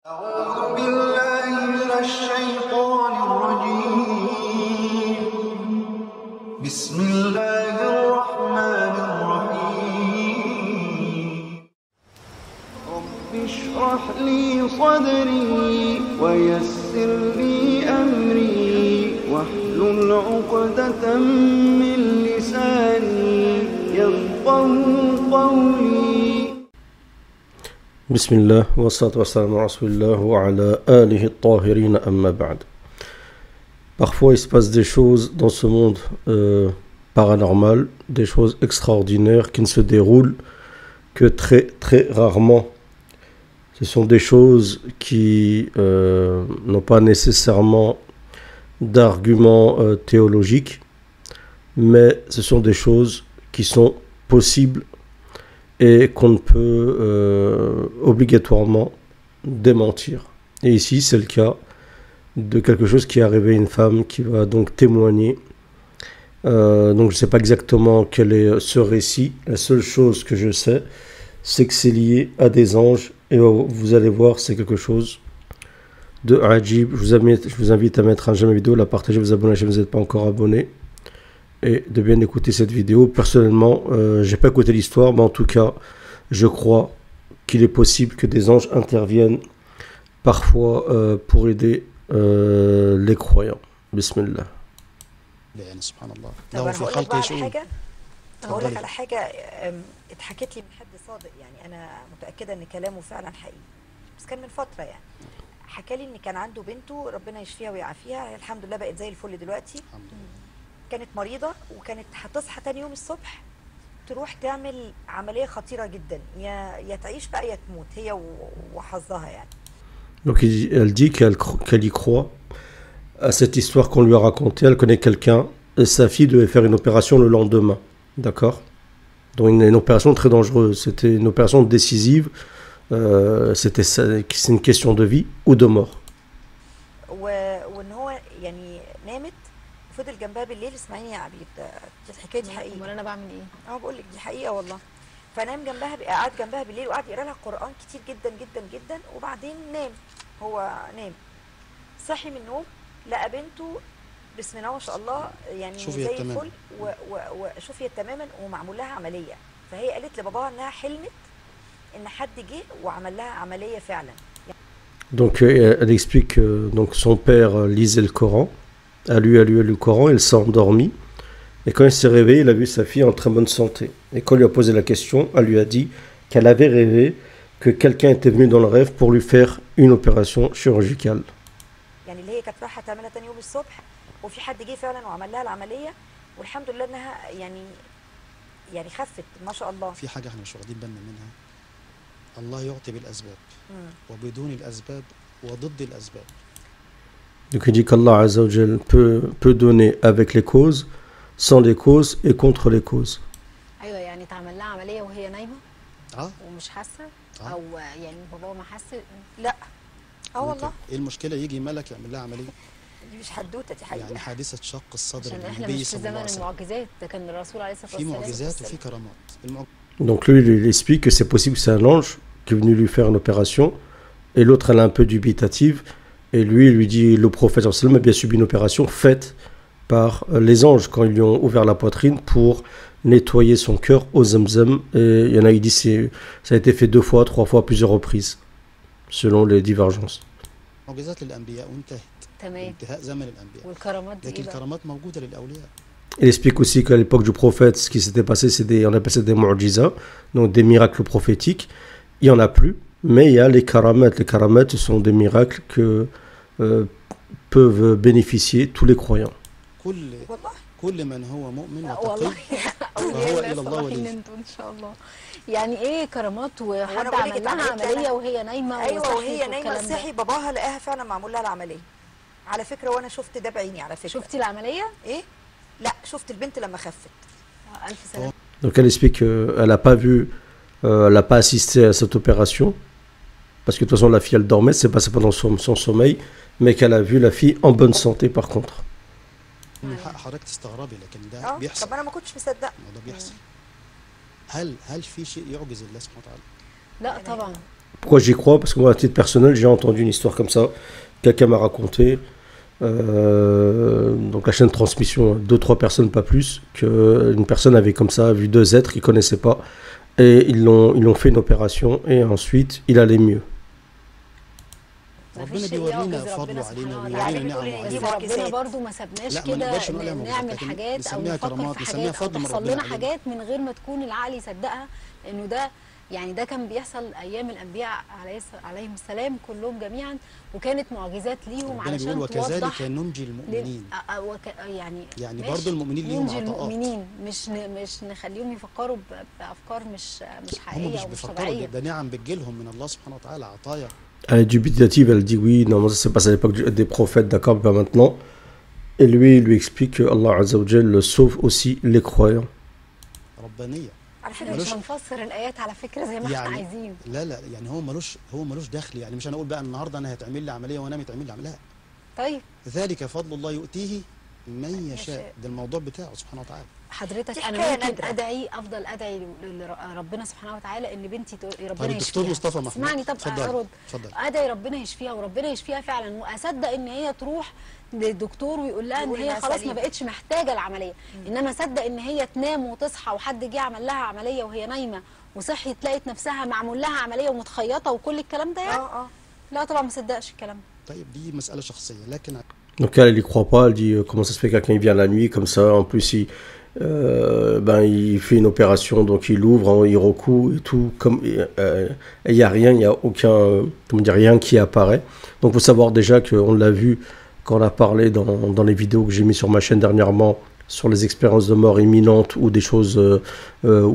أعوذ بالله من الشيطان الرجيم بسم الله الرحمن الرحيم رب اشرح لي صدري ويسر لي أمري واحلل عقدة من لساني يفقهوا قولي بسم الله والصلاة والسلام على رسول الله وعلى آله الطاهرين أما بعد. Parfois il se passe des choses dans ce monde paranormal, des choses extraordinaires qui ne se déroulent que très très rarement. Ce sont des choses qui n'ont pas nécessairement d'arguments théologiques, mais ce sont des choses qui sont possibles et qu'on ne peut obligatoirement démentir. Et ici, c'est le cas de quelque chose qui est arrivé à une femme qui va donc témoigner. Donc je ne sais pas exactement quel est ce récit. La seule chose que je sais, c'est que c'est lié à des anges. Et vous allez voir, c'est quelque chose de ajib. Je vous invite à mettre un j'aime vidéo, la partager, vous abonner si vous n'êtes pas encore abonné. Et de bien écouter cette vidéo. Personnellement, j'ai pas écouté l'histoire, mais en tout cas, je crois qu'il est possible que des anges interviennent parfois pour aider les croyants. Bismillah. يعني سبحان الله طب له انا في هقول لك خلقه بقى على شؤون. حاجه هقول لك اتفضلي. على حاجه اتحكت لي من حد صادق، يعني انا متاكده ان كلامه فعلا حقيقي، بس كان من فتره يعني. حكى لي ان كان عنده بنته ربنا يشفيها ويعافيها، هي الحمد لله بقت زي الفل دلوقتي. الحمد لله. كانت مريضه وكانت هتصحى تاني يوم الصبح تروح تعمل عمليه خطيره جدا، يا تعيش بقى يا تموت، هي وحظها يعني. Donc elle dit qu'elle y croit à cette histoire qu'on lui a racontée. Elle connaît quelqu'un et sa fille devait faire une opération le lendemain. D'accord? Donc une opération très dangereuse. C'était une opération décisive. C'est une question de vie ou de mort. وان هو يعني نامت وفضل جنبها بالليل. اسمعيني يا عبيد، دي الحكايه دي حقيقيه. امال انا بعمل ايه؟ بقول لك دي حقيقه والله. فنام جنبها، قعد جنبها بالليل وقعد يقرا لها قران كتير جدا جدا جدا، وبعدين نام. هو نام، صحي من النوم لقى بنته بسم الله ما شاء الله يعني شفيت زي تماماً. الفل وشفيت تماما ومعمول لها عمليه. فهي قالت لباباها انها حلمت ان حد جه وعمل لها عمليه فعلا. Donc elle explique que donc son père lisait le Coran, a lu le Coran, il s'est endormi. Et quand il s'est réveillé, il a vu sa fille en très bonne santé. Et quand on lui a posé la question, elle lui a dit qu'elle avait rêvé que quelqu'un était venu dans le rêve pour lui faire une opération chirurgicale. يعني اللي هي كانت رايحه تعملها تاني يوم الصبح، وفي حد جه فعلا وعمل لها العمليه، والحمد لله انها يعني خفت ما شاء الله. في حاجة احنا مش واخدين بالنا منها. الله يعطي بالأسباب وبدون الأسباب وضد الأسباب. Donc il dit qu'Allah Azza wa Jal peut donner avec les causes, sans les causes et contre les causes. ايوه يعني اتعمل لها عمليه وهي نايمه اه ومش حاسه آه. او يعني بابا ما حس. لا والله ايه المشكلة يجي ملك يعمل لها عملية؟ دي مش حدوته، دي حقيقه. يعني حادثة شق الصدر عشان احنا للنبي مش في صلى الله زمن عليه وسلم. المعجزات، ده كان الرسول عليه الصلاه في والسلام. معجزات وفي كرامات. Donc lui, il explique que c'est possible, c'est un ange qui est venu lui faire une opération, et l'autre, elle est un peu dubitative, et lui, il lui dit, le prophète sallallahu alayhi wa sallam a bien subi une opération faite par les anges quand ils lui ont ouvert la poitrine pour nettoyer son cœur au zamzam. Et il y en a qui disent ça a été fait 2 fois, 3 fois, plusieurs reprises, selon les divergences. معجزات للأنبياء وانتهت. تمام. انتهاء زمن الأنبياء. والكرامات دي لكن ايه بقى؟ الكرامات موجودة للأولياء. Il explique aussi qu'à l'époque du prophète, ce qui s'était passé, on appelle ça des mu'jiza, donc des miracles prophétiques. Il n'y en a plus, mais il y a les karamat. Les karamat, ce sont des miracles que peuvent bénéficier tous les croyants. والله كل من هو مؤمن لا وتقي والله وهو اولياء إلى الله الله صالحين ولي. انتوا ان شاء الله. يعني ايه كرامات وحد بقول لك عمل لها اتعملت عمليه أنا. وهي نايمه ايوه وصحيت وهي نايمه والكلام ده؟ صحي باباها لقاها فعلا معمول لها العمليه على فكره، وانا شفت ده بعيني على فكره. شفتي العمليه؟ ايه؟ لا شفت البنت لما خفت. الف سلامه. Donc elle explique qu'elle n'a pas vu, elle n'a pas assisté à cette opération, parce que de toute façon la fille elle dormait, c'est passé pendant son sommeil, mais qu'elle a vu la fille en bonne santé par contre. من حق حضرتك تستغربي لكن ده بيحصل. طب انا ما كنتش مصدقه. الموضوع بيحصل. هل في شيء يعجز الله سبحانه وتعالى؟ لا طبعا. Pourquoi j'y crois? Parce que moi, à titre personnel, j'ai entendu une histoire comme ça. Quelqu'un m'a raconté. Donc la chaîne de transmission, 2-3 personnes, pas plus, qu'une personne avait comme ça vu 2 êtres qu'il ne connaissait pas. Et ils l'ont fait une opération et ensuite il allait mieux. مفيش ربنا شيء بيورينا يعجز فضله ربنا علينا سبحانه ويورينا وتعالى. نعمه دي بس علينا. ربنا معجزات. برضو ما سابناش لا، ما كده نقدرش نقول عليها معجزات، نعمل لكن حاجات او نسميها نفكر كرامات، في نسميها حاجات او فضل من تحصل ربنا لنا علينا. حاجات من غير ما تكون العقل يصدقها، لانه ده يعني ده كان بيحصل ايام الانبياء عليهم السلام كلهم جميعا، وكانت معجزات ليهم ربنا بيقول علشان وكذلك توضح ننجي المؤمنين. يعني برضو المؤمنين ليهم ننجي عطاءات. المؤمنين، مش نخليهم يفقروا بافكار مش هم حقيقيه مش او مش بيفكروا، طبيعيه. ده نعم بتجيلهم من الله سبحانه وتعالى، عطايا. Elle est dubitative, elle dit oui, non, ça s'est passé à l'époque des prophètes, d'accord, mais pas maintenant. Et lui, il lui explique que Allah Azza wa Jal sauve aussi les croyants. ربانيه. على فكره احنا مش ملوش- هنفسر الايات على فكره زي ما احنا يعني عايزين. لا يعني هو ملوش دخل، يعني مش هنقول بقى النهارده انا هيتعمل لي عمليه وانام يتعمل لي عمليه. طيب ذلك فضل الله يؤتيه من يشاء، يشاء. ده الموضوع بتاعه سبحانه وتعالى. حضرتك دي انا حكاية ممكن نادرة. افضل ادعي لربنا سبحانه وتعالى ان بنتي ربنا طيب الدكتور يشفيها. مصطفى محمود، اسمعني طب اتفضل ارد. اتفضل. ادعي ربنا يشفيها وربنا يشفيها فعلا، واصدق ان هي تروح للدكتور ويقول لها ان يقول هي إنها خلاص ما سليمة. بقتش محتاجه العمليه، انما اصدق ان هي تنام وتصحى وحد جه عمل لها عمليه وهي نايمه وصحيت لقيت نفسها معمول لها عمليه ومتخيطه وكل الكلام ده يعني. اه لا طبعا ما صدقش الكلام ده. طيب دي مساله شخصيه، لكن Donc elle n'y croit pas, elle dit comment ça se fait quelqu'un il vient la nuit comme ça, en plus il fait une opération, donc il ouvre, il recoue et tout, comme il n'y a rien, il n'y a aucun, comment dire, rien qui apparaît. Donc il faut savoir déjà qu'on l'a vu quand on a parlé dans les vidéos que j'ai mis sur ma chaîne dernièrement sur les expériences de mort imminente ou des choses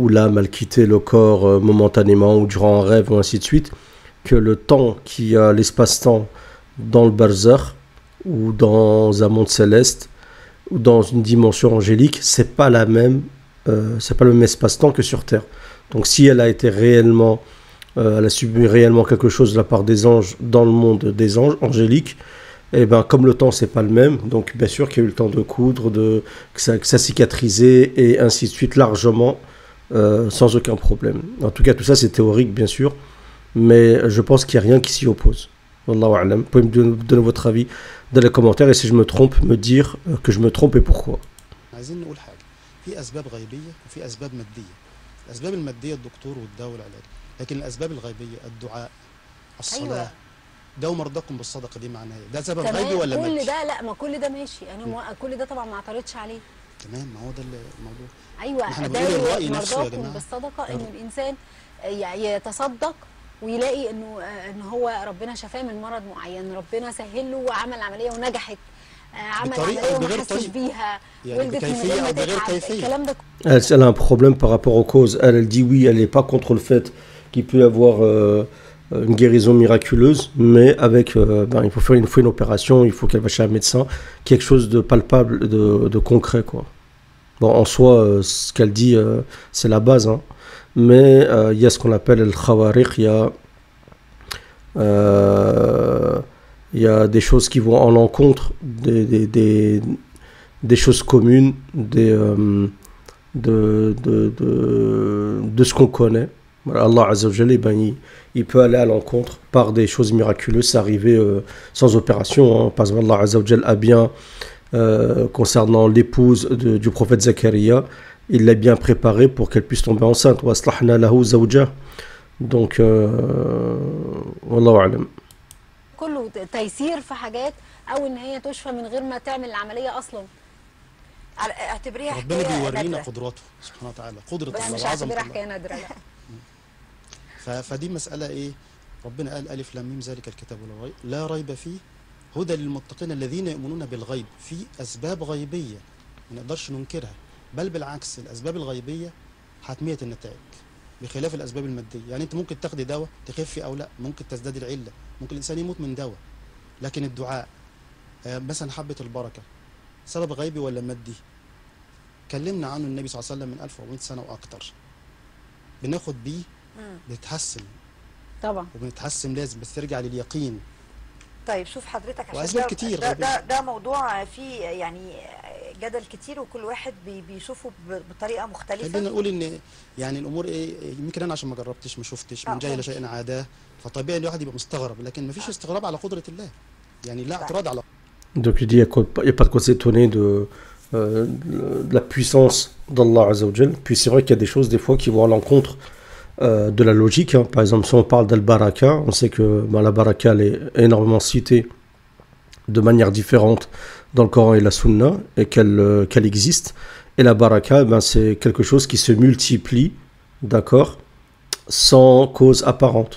où l'âme a quitté le corps momentanément ou durant un rêve ou ainsi de suite, que le temps qui a l'espace-temps dans le barzakh ou dans un monde céleste ou dans une dimension angélique, c'est pas c'est pas le même espace-temps que sur Terre. Donc si elle a été réellement, elle a subi réellement quelque chose de la part des anges dans le monde des anges angéliques, et ben comme le temps c'est pas le même, donc bien sûr qu'il y a eu le temps de coudre, que ça cicatrisait et ainsi de suite largement, sans aucun problème. En tout cas tout ça c'est théorique bien sûr, mais je pense qu'il n'y a rien qui s'y oppose. Wallahu a'lam. Vous pouvez me donner votre avis dans les commentaires et si je me trompe, me dire que je me trompe et pourquoi. عايزين نقول حاجه، في اسباب غيبيه وفي اسباب ماديه. الاسباب الماديه الدكتور والدواء والعلاج، لكن الاسباب الغيبيه الدعاء، الصلاه. أيوة. داووا مرضاكم بالصدقه، دي معناها ايه؟ ده سبب غيبي تمام ولا كل مادي؟ ده، لا ما كل ده ماشي، انا كل ده طبعا ما اعترضش عليه. تمام، ما هو ده الموضوع. ايوه احنا بنقول داووا الرأي نفسه يا مرضاكم جماعة. بالصدقه، ان الانسان يتصدق ويلاقي ان هو ربنا شفاه من مرض معين، ربنا سهل له وعمل عمليه ونجحت، عمل بطريقة عمليه أو وما بغير حسش طريقة. بيها، يعني ولدت من بكيفية غير ما أو بغير تتعب، كيفية. الكلام ده Elle a un problème par rapport aux causes. Elle dit oui, elle n'est pas contre le fait qu'il peut y avoir une guérison miraculeuse, mais avec, il faut une opération, il faut qu'elle va chez un médecin, quelque chose de palpable, de concret, quoi. Bon, en soi, ce qu'elle dit, c'est la base, hein. Mais il y a ce qu'on appelle le khawariq, il y a des choses qui vont en l'encontre des choses communes, de ce qu'on connaît. Voilà, Allah Azza wa Jalla, il peut aller à l'encontre par des choses miraculeuses, c'est arrivé sans opération, hein. Parce que Allah Azza wa Jalla a bien, concernant l'épouse du prophète Zakaria, il l'a bien préparée pour qu'elle puisse tomber enceinte. Wa aslahna lahu zawjah. Donc, wallahu a'lam. كله تيسير في حاجات، او ان هي تشفى من غير ما تعمل العمليه اصلا. اعتبريها ربنا حكايه بيورينا نادرة. قدراته سبحانه وتعالى، قدرة بس الله مش وعظمة هعتبرها الله. حكايه نادره لا. فدي مسألة ايه؟ ربنا قال ألف لام ميم ذلك الكتاب لا ريب فيه هدى للمتقين الذين يؤمنون بالغيب. في أسباب غيبية ما نقدرش ننكرها، بل بالعكس الأسباب الغيبية حتمية النتائج بخلاف الأسباب المادية. يعني أنت ممكن تاخدي دواء تخفي أو لا، ممكن تزداد العلة، ممكن الإنسان يموت من دواء. لكن الدعاء مثلا حبة البركة سبب غيبي ولا مادي؟ كلمنا عنه النبي صلى الله عليه وسلم من 1400 سنة وأكتر. بناخد بيه بنتحسن طبعا وبنتحسن، لازم بس ترجع لليقين. طيب شوف حضرتك، عشان وأسباب كتير ده موضوع فيه يعني جدل كتير، وكل واحد بيشوفه بطريقه مختلفه. خلينا نقول ان يعني الامور ايه، يمكن انا عشان ما جربتش ما شفتش من جاهل شيء عاداه، فطبيعي الواحد يبقى مستغرب، لكن مفيش استغراب على قدرة الله، يعني لا اعتراض على. Donc il dit, il n'y a pas de quoi s'étonner de la puissance d'Allah Azzawajal. Puis c'est vrai qu'il y a des choses des fois qui vont à l'encontre de la logique. Hein. Par exemple, si on parle d'Al-Baraka, on sait que la Baraka elle est énormément citée de manière différente dans le Coran et la Sunna, et qu'elle existe. Et la Baraka, c'est quelque chose qui se multiplie, d'accord, sans cause apparente.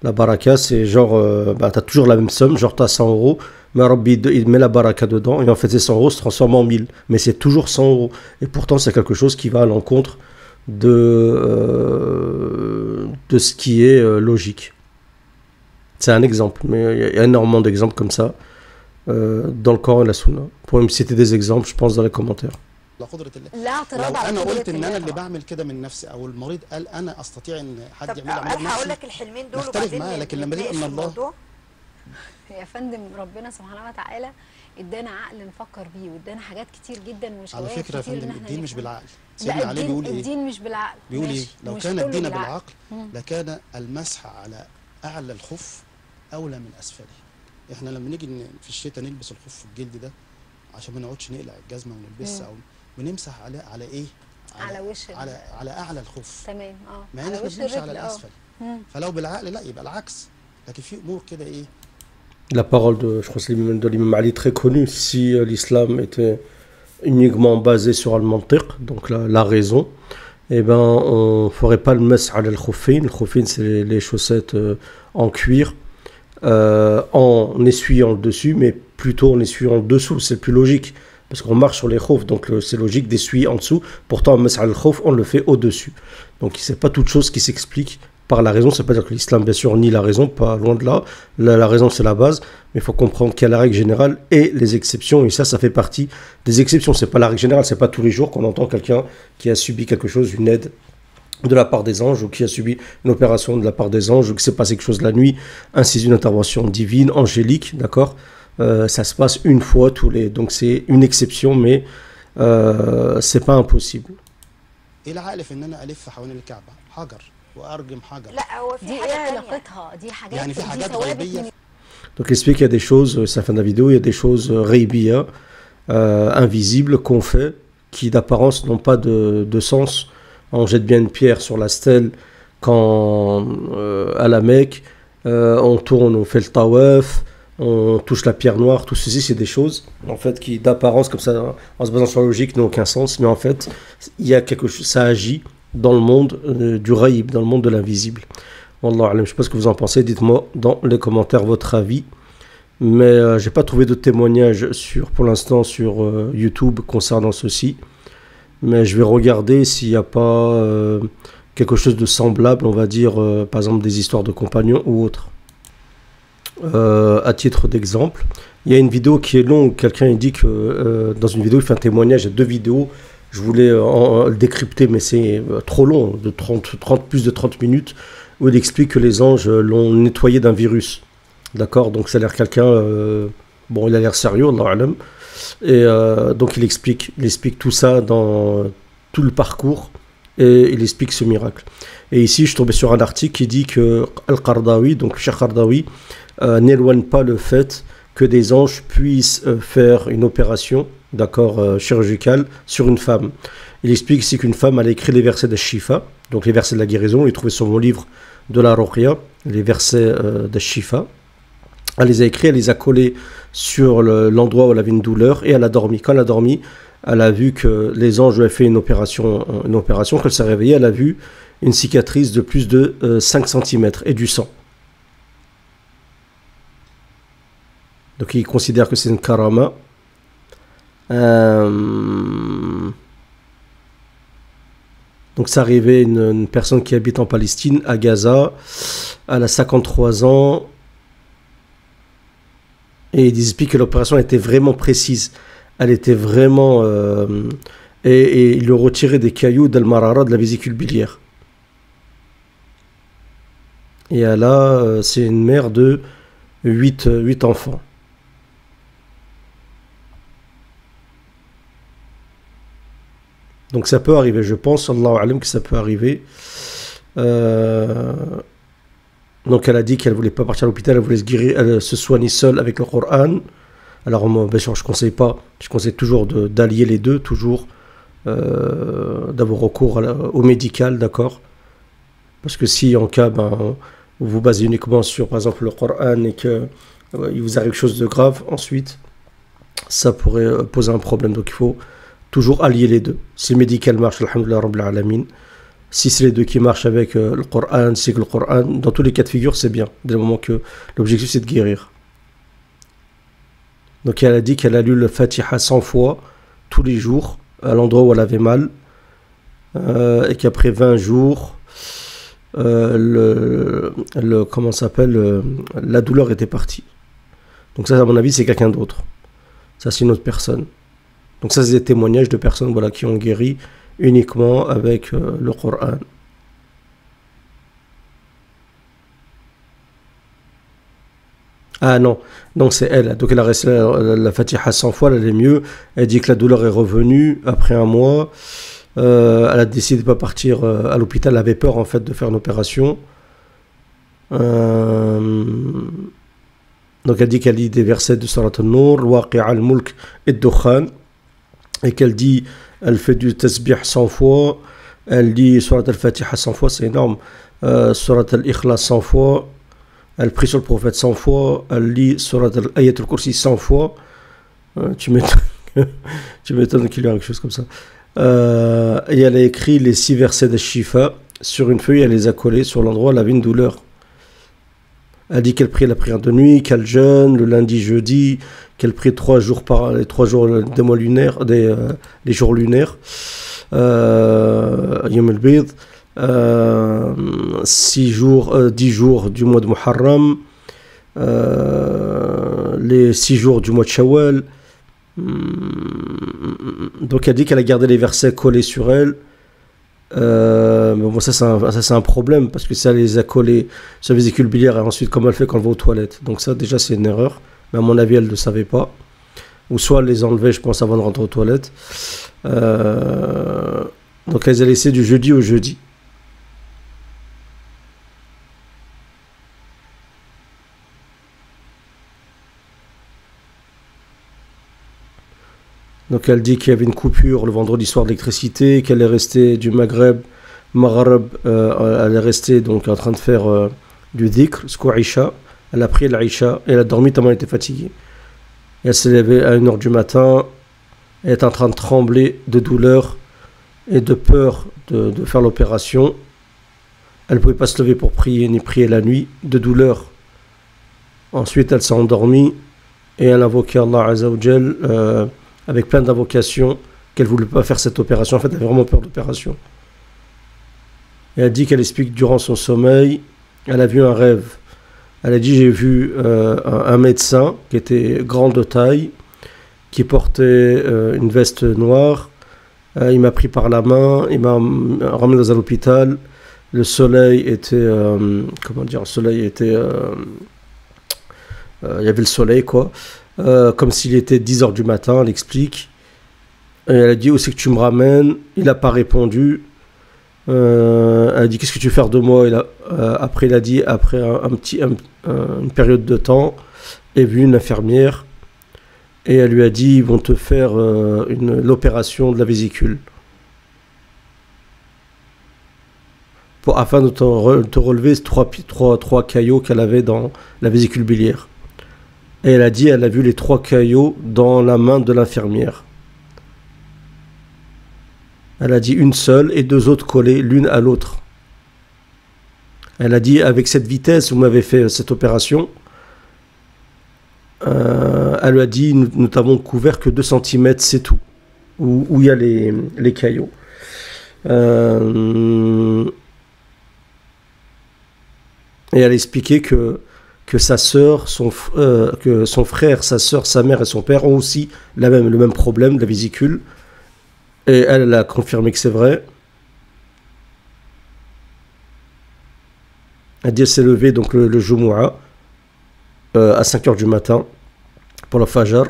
La Baraka, c'est genre, tu as toujours la même somme, genre tu as 100 euros, mais Rabbi il met la Baraka dedans, et en fait ces 100 euros se transforment en 1000, mais c'est toujours 100 euros. Et pourtant, c'est quelque chose qui va à l'encontre de ce qui est logique. C'est un exemple, mais il y a énormément d'exemples comme ça dans le Coran et la Sunna. Pour me citer des exemples, je pense dans les commentaires. على قدرة الله. لا اعتراض لو على انا قدرة قلت ان الله انا اللي طبعاً. بعمل كده من نفسي، او المريض قال انا استطيع ان حد طب يعمل عمليه الحق هقول نفسي، لك الحلمين دول نختلف وبعدين معاه، لكن لما نتناقش يجي في ان الله الموضوع. يا فندم ربنا سبحانه وتعالى ادانا عقل نفكر بيه، وادانا حاجات كتير جدا على وشواهد فكره يا كتير ان فندم احنا الدين مش نفهم. بالعقل. لا سيدنا علي الدين بيقول ايه؟ الدين مش بالعقل. بيقول ايه؟ ماشي، لو مش كان كله الدين بالعقل. بالعقل لكان المسح على اعلى الخف اولى من اسفله. احنا لما نيجي في الشتاء نلبس الخف الجلد ده عشان ما نقعدش نقلع الجزمه ونلبسها، او بنمسح على ايه؟ على وش على اعلى الخف، تمام. مع على انك وش بتمشي على الرجل. الاسفل. فلو بالعقل لا يبقى العكس، لكن في امور كده ايه. La parole de, je crois, c'est de l'imam Ali très connu. Si l'islam était uniquement basé sur al-mantiq, donc la raison, eh ben on ferait pas le mas' al khuffayn. Le khuffayn, c'est les chaussettes en cuir, en essuyant le dessus, mais plutôt en essuyant le dessous. C'est plus logique parce qu'on marche sur les khouf, donc c'est logique d'essuyer en dessous. Pourtant, un mas' al khouf, on le fait au-dessus. Donc c'est pas toute chose qui s'explique par la raison. Ça veut pas dire que l'islam, bien sûr, nie la raison, pas loin de là. La raison, c'est la base, mais il faut comprendre qu'il y a la règle générale et les exceptions, et ça fait partie des exceptions. C'est pas la règle générale, c'est pas tous les jours qu'on entend quelqu'un qui a subi quelque chose, une aide de la part des anges, ou qui a subi une opération de la part des anges, ou que s'est passé quelque chose la nuit, ainsi une intervention divine, angélique, d'accord. Ça se passe une fois tous les... Donc c'est une exception, mais c'est pas impossible. ايه العقل في ان انا الف حوالين الكعبه حجر وارجم حجر؟ لا هو في دي ايه حاجه تانية. علاقتها؟ دي حاجات يعني في دي حاجات ثوابت غيبيه. من Donc il explique qu'il y a des choses, c'est la fin de la vidéo, il y a des choses ghaybiya, invisibles qu'on fait, qui d'apparence n'ont pas de sens. On jette bien une pierre sur la stèle quand à la Mecque, on tourne, on fait le tawaf, on touche la pierre noire, tout ceci c'est des choses en fait qui d'apparence comme ça en se basant sur la logique n'ont aucun sens, mais en fait il y a quelque chose, ça agit dans le monde du ghaib, dans le monde de l'invisible. Wallah alam, je sais pas ce que vous en pensez, dites-moi dans les commentaires votre avis, mais j'ai pas trouvé de témoignages pour l'instant sur YouTube concernant ceci, mais je vais regarder s'il n'y a pas quelque chose de semblable, on va dire par exemple des histoires de compagnons ou autres. À titre d'exemple, il y a une vidéo qui est longue, quelqu'un dit que dans une vidéo il fait un témoignage, il y a deux vidéos, je voulais le décrypter mais c'est trop long, de 30 plus de 30 minutes, où il explique que les anges l'ont nettoyé d'un virus, d'accord, donc ça a l'air quelqu'un, bon il a l'air sérieux, Allah alam, et donc il explique tout ça dans tout le parcours, et il explique ce miracle. Et ici je suis tombé sur un article qui dit que Al-Qardawi, donc Cheikh Qardawi, n'éloigne pas le fait que des anges puissent faire une opération, d'accord, chirurgicale sur une femme. Il explique ici qu'une femme, elle a écrit les versets de Shifa, donc les versets de la guérison, il est trouvé sur mon livre de la Ruqya, les versets de Shifa. Elle les a écrits, elle les a collés sur l'endroit où elle avait une douleur, et elle a dormi. Quand elle a dormi, elle a vu que les anges lui avaient fait une opération. Quand elle s'est réveillée, elle a vu une cicatrice de plus de 5 cm et du sang. Donc il considère que c'est une karama. Donc ça arrivait une personne qui habite en Palestine, à Gaza. Elle a 53 ans. Et il explique que l'opération était vraiment précise. Elle était vraiment... et il lui retirait des cailloux d'Al-Marara, de la vésicule biliaire. Et elle a... c'est une mère de 8 enfants. Donc ça peut arriver, je pense, Allahu alam, que ça peut arriver. Donc elle a dit qu'elle ne voulait pas partir à l'hôpital, elle voulait se guérir, elle se soigner seule avec le Coran. Alors moi, bien sûr, je ne conseille pas, je conseille toujours d'allier les deux, toujours d'avoir recours au médical, d'accord? Parce que si en cas, vous vous basez uniquement sur, par exemple, le Coran et qu'il vous arrive quelque chose de grave, ensuite, ça pourrait poser un problème. Donc il faut toujours allier les deux. Si le médical marche, alhamdoulilah rabbil alamin. Si c'est les deux qui marchent avec le Coran, c'est que le Coran, dans tous les cas de figure, c'est bien. Dès le moment que l'objectif, c'est de guérir. Donc elle a dit qu'elle a lu le Fatiha 100 fois, tous les jours, à l'endroit où elle avait mal. Et qu'après 20 jours, comment ça s'appelle, la douleur était partie. Donc ça, à mon avis, c'est quelqu'un d'autre. Ça, c'est une autre personne. Donc ça, c'est des témoignages de personnes voilà, qui ont guéri uniquement avec le Coran. Ah non, donc c'est elle. Donc elle a resté la Fatiha 100 fois, elle allait mieux. Elle dit que la douleur est revenue après un mois. Elle a décidé de ne pas partir à l'hôpital. Elle avait peur en fait de faire une opération. Donc elle dit qu'elle lit des versets de Surat al-Nur, Waqi'a al-Mulk et Dukhan. Et qu'elle dit, elle fait du tasbih 100 fois. Elle lit Surat al-Fatiha 100 fois, c'est énorme. Surat al-Ikhlas 100 fois. Elle prie sur le prophète 100 fois. Elle lit Surat al-Ayat al-Kursi 100 fois. Tu m'étonnes qu'il y ait quelque chose comme ça. Et elle a écrit les 6 versets de Shifa sur une feuille, elle les a collés sur l'endroit où elle avait une douleur. Elle dit qu'elle prie la prière de nuit, qu'elle jeûne le lundi, jeudi, qu'elle prie 3 jours les 3 jours des mois lunaires, les jours lunaires, Yom al-Bid, 10 jours du mois de Muharram, les 6 jours du mois de Shawwal. Donc elle dit qu'elle a gardé les versets collés sur elle. Mais bon, ça c'est un problème parce que ça les a collés sur la vésicule biliaire et ensuite comment elle fait quand elle va aux toilettes. Donc ça déjà c'est une erreur, mais à mon avis elle ne le savait pas, ou soit elle les enlevait je pense avant de rentrer aux toilettes. Donc elle les a laissés du jeudi au jeudi. Donc elle dit qu'il y avait une coupure le vendredi soir d'électricité, qu'elle est restée du Maghreb, elle est restée donc en train de faire du dhikr, Isha. Elle a prié l'Aïcha et elle a dormi tellement elle était fatiguée. Et elle s'est levée à 1h du matin, elle est en train de trembler de douleur et de peur de faire l'opération. Elle ne pouvait pas se lever pour prier ni prier la nuit, de douleur. Ensuite elle s'est endormie et elle a invoqué Allah Azza wa Jal avec plein d'invocations, qu'elle ne voulait pas faire cette opération. En fait, elle avait vraiment peur de l'opération. Et elle dit qu'elle explique durant son sommeil, elle a vu un rêve. Elle a dit, j'ai vu un médecin qui était grand de taille, qui portait une veste noire. Il m'a pris par la main, il m'a ramené dans un hôpital. Le soleil était... le soleil était... il y avait le soleil, quoi. Comme s'il était 10h du matin, elle explique. Et elle a dit, où c'est que tu me ramènes? Il n'a pas répondu. Elle a dit, qu'est-ce que tu veux faire de moi? Après, il a dit, après une période de temps, est venue une infirmière et elle lui a dit, ils vont te faire l'opération de la vésicule. Afin de te relever trois caillots qu'elle avait dans la vésicule biliaire. Et elle a dit, elle a vu les 3 caillots dans la main de l'infirmière. Elle a dit une seule et 2 autres collées l'une à l'autre. Elle a dit, avec cette vitesse, vous m'avez fait cette opération. Elle lui a dit, nous t'avons couvert que 2 cm, c'est tout. Où il y a les caillots. Et elle a expliqué que sa sœur, que son frère, sa sœur, sa mère et son père ont aussi le même problème de la vésicule. Et elle a confirmé que c'est vrai. Elle dit qu'elle s'est levée donc le Jumu'ah à 5h du matin pour le Fajr.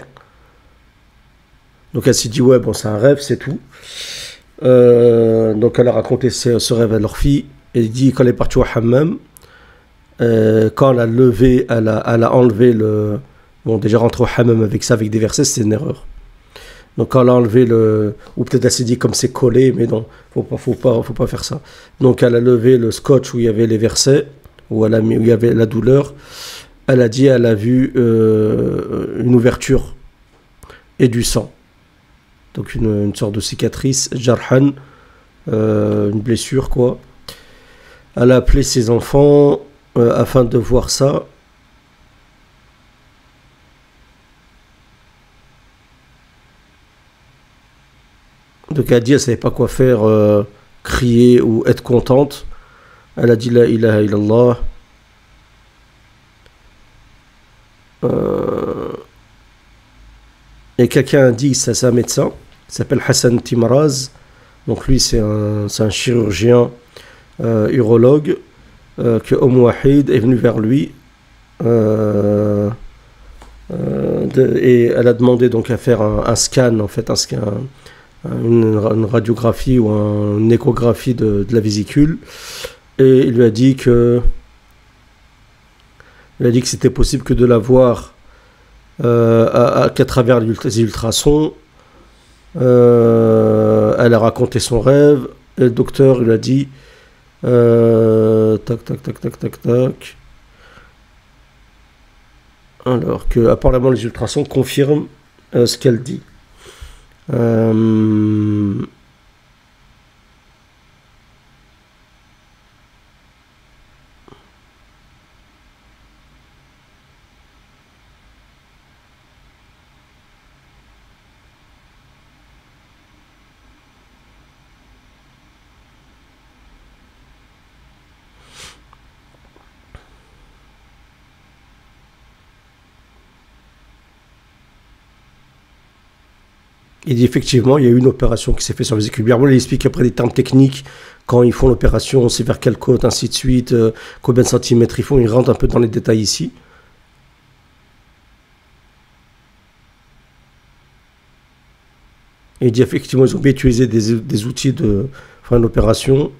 Donc elle s'est dit ouais bon c'est un rêve, c'est tout. Donc elle a raconté ce rêve à leur fille. Elle dit quand elle est partie au hammam, quand elle a levé, elle a enlevé le... Bon, déjà rentrer au hammam avec ça, avec des versets, c'est une erreur. Donc quand elle a enlevé le... Ou peut-être elle s'est dit comme c'est collé, mais non, faut pas faire ça. Donc elle a levé le scotch où il y avait les versets, où il y avait la douleur. Elle a dit, elle a vu une ouverture et du sang. Donc une sorte de cicatrice, jarhan, une blessure quoi. Elle a appelé ses enfants afin de voir ça. Donc elle a dit, elle ne savait pas quoi faire, crier ou être contente. Elle a dit la ilaha illallah. Et quelqu'un a dit, c'est un médecin, il s'appelle Hassan Timraz. Donc lui c'est un chirurgien urologue que Wahid est venu vers lui et elle a demandé donc à faire un scan, en fait une radiographie ou une échographie de la vésicule, et il lui a dit que c'était possible que de la voir qu'à travers les ultrasons. Elle a raconté son rêve et le docteur lui a dit tac. Alors que apparemment les ultrasons confirment ce qu'elle dit. Il dit effectivement, il y a eu une opération qui s'est faite sur la vésicule biliaire. Il explique après des termes techniques, quand ils font l'opération, c'est vers quelle côte, ainsi de suite, combien de centimètres ils font. Il rentre un peu dans les détails ici. Et il dit effectivement, ils ont bien utilisé des outils de faire une opération.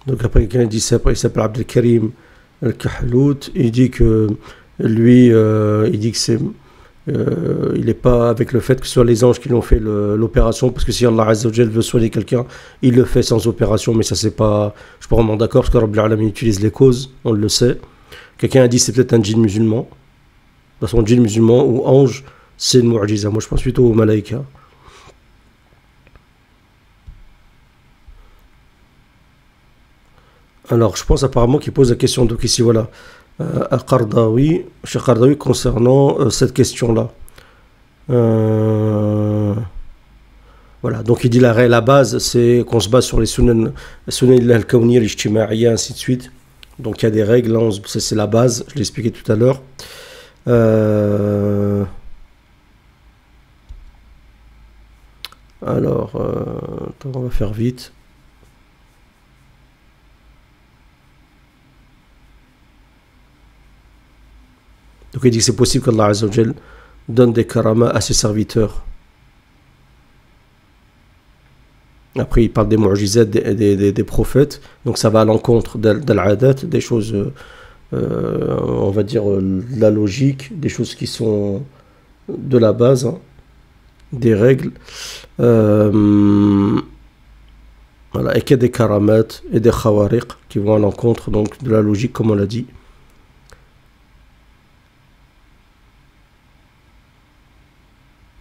Donc après quelqu'un dit ça, il s'appelle Abdelkarim Al-Kahlout, il dit que lui, il dit que c'est, il n'est pas avec le fait que ce soit les anges qui l'ont fait l'opération, parce que si Allah Azza wa Jal veut soigner quelqu'un, il le fait sans opération, mais ça c'est pas, je suis pas vraiment d'accord, parce que Rabbil Alamin utilise les causes, on le sait. Quelqu'un a dit c'est peut-être un djinn musulman, de toute façon djinn musulman ou ange, c'est une mu'jiza, moi je pense plutôt aux malaïka. Alors, je pense apparemment qu'il pose la question, donc ici, voilà, à Qardawi, chez Qardawi, concernant cette question-là. Voilà, donc il dit la base, c'est qu'on se base sur les sunan al-kawniyya, al-ijtima'iyya, ainsi de suite. Donc il y a des règles, hein, c'est la base, je l'ai expliqué tout à l'heure. Alors, on va faire vite. Donc il dit que c'est possible qu'Allah Azza wa Jal donne des karamas à ses serviteurs. Après il parle des mu'jizat, des prophètes, donc ça va à l'encontre d'al-adat, des choses, on va dire, de la logique, des choses qui sont de la base, hein, des règles. Voilà, et qu'il y a des karamat et des khawariq qui vont à l'encontre donc de la logique, comme on l'a dit.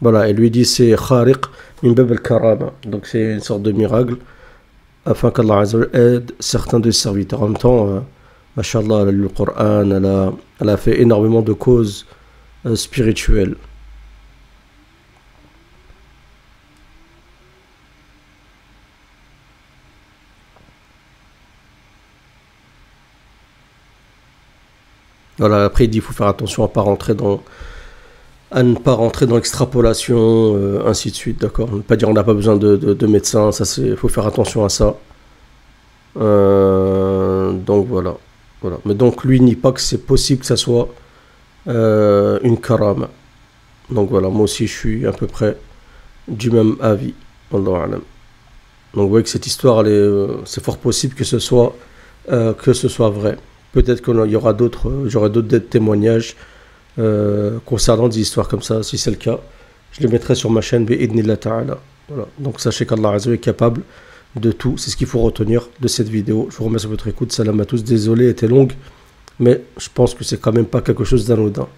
Voilà, et lui dit c'est khariq min bab al-karama, donc c'est une sorte de miracle afin qu'Allah Azza wa Jal aide certains de ses serviteurs. En même temps, mashallah, le Coran, elle a fait énormément de causes spirituelles. Voilà, après il dit il faut faire attention à ne pas rentrer dans l'extrapolation, ainsi de suite, d'accord. Ne pas dire on n'a pas besoin de médecins, ça c'est, faut faire attention à ça. Donc voilà. Mais donc lui nie pas que c'est possible que ça soit une karama. Donc voilà, moi aussi je suis à peu près du même avis. Wallahu a'lam. Donc vous voyez que cette histoire, c'est fort possible que ce soit vrai. Peut-être qu'il y aura j'aurai d'autres témoignages concernant des histoires comme ça. Si c'est le cas, je les mettrai sur ma chaîne bi'idnillah ta'ala. Voilà. Donc sachez qu'Allah Azza wa Jalla est capable de tout. C'est ce qu'il faut retenir de cette vidéo. Je vous remercie de votre écoute. Salam à tous. Désolé, elle était longue, mais je pense que c'est quand même pas quelque chose d'anodin.